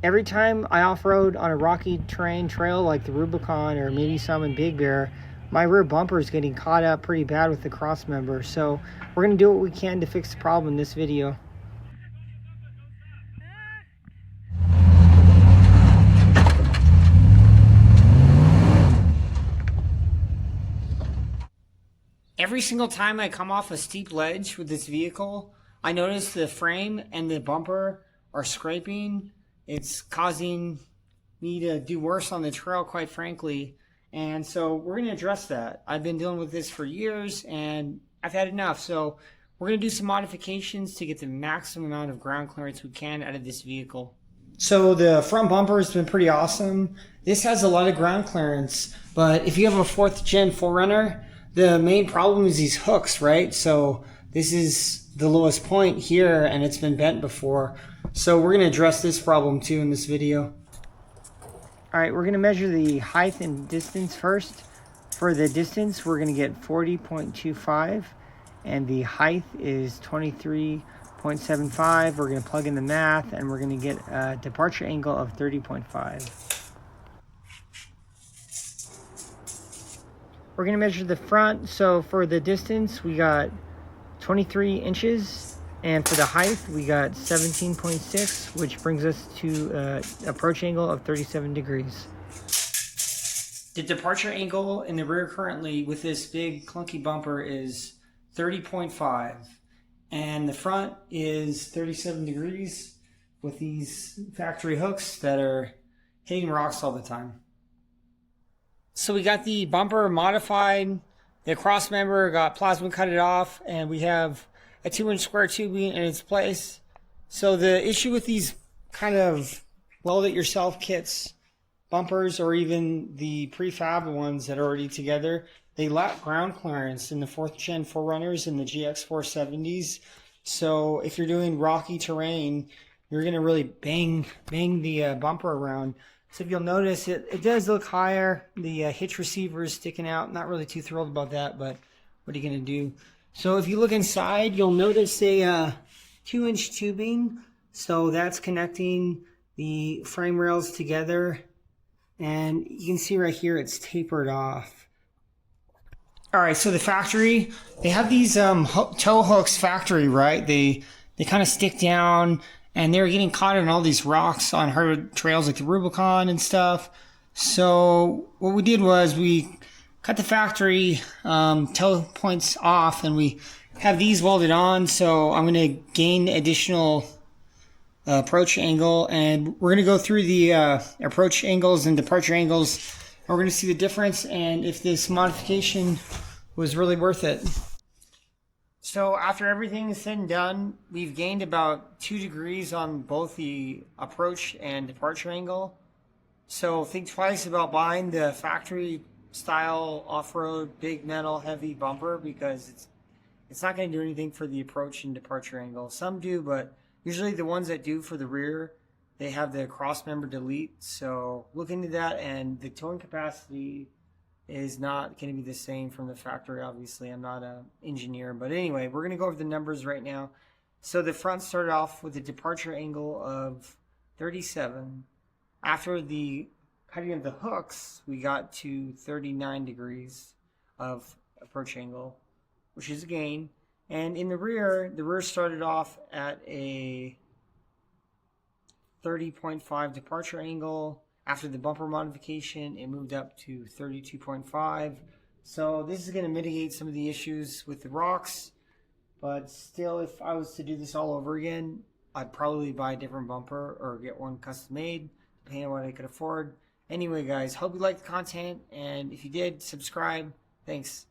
Every time I off-road on a rocky terrain trail like the Rubicon or maybe some in Big Bear, my rear bumper is getting caught up pretty bad with the cross member. So we're going to do what we can to fix the problem in this video. Every single time I come off a steep ledge with this vehicle, I notice the frame and the bumper are scraping. It's causing me to do worse on the trail, quite frankly. And so we're going to address that. I've been dealing with this for years and I've had enough. So we're going to do some modifications to get the maximum amount of ground clearance we can out of this vehicle. So the front bumper has been pretty awesome. This has a lot of ground clearance, but if you have a 4th gen 4Runner, the main problem is these hooks, right? So this is the lowest point here and it's been bent before. So we're going to address this problem too in this video. All right, we're going to measure the height and distance first. For the distance, we're going to get 40.25 and the height is 23.75. We're going to plug in the math and we're going to get a departure angle of 30.5. We're going to measure the front. So for the distance, we got 23 inches. And for the height, we got 17.6, which brings us to an approach angle of 37 degrees. The departure angle in the rear currently with this big clunky bumper is 30.5. And the front is 37 degrees with these factory hooks that are hitting rocks all the time. So we got the bumper modified, the cross member got plasma cut it off, and we have a 2-inch square tubing in its place. So the issue with these kind of weld-it-yourself kits, bumpers, or even the prefab ones that are already together, they lack ground clearance in the 4th gen 4Runners and the GX 470s. So if you're doing rocky terrain, you're going to really bang the bumper around. So if you'll notice, it does look higher. The hitch receiver is sticking out. Not really too thrilled about that, but what are you going to do? So if you look inside, you'll notice a 2-inch tubing. So that's connecting the frame rails together. And you can see right here, it's tapered off. All right, so the factory, they have these tow hooks factory, right? They kind of stick down. And they were getting caught in all these rocks on hard trails like the Rubicon and stuff. So what we did was we cut the factory tow points off and we have these welded on. So I'm going to gain additional approach angle and we're going to go through the approach angles and departure angles. And we're going to see the difference and if this modification was really worth it. So after everything is said and done, we've gained about 2 degrees on both the approach and departure angle. So think twice about buying the factory style off-road big metal heavy bumper because it's not going to do anything for the approach and departure angle. Some do, but usually the ones that do for the rear, they have the cross member delete. So look into that, and the towing capacity is not going to be the same from the factory. Obviously, I'm not an engineer, but anyway, we're going to go over the numbers right now. So the front started off with a departure angle of 37. After the cutting of the hooks, we got to 39 degrees of approach angle, which is a gain. And in the rear started off at a 30.5 departure angle. After the bumper modification, it moved up to 32.5. So this is going to mitigate some of the issues with the rocks. But still, if I was to do this all over again, I'd probably buy a different bumper or get one custom made, depending on what I could afford. Anyway, guys, hope you liked the content. And if you did, subscribe. Thanks.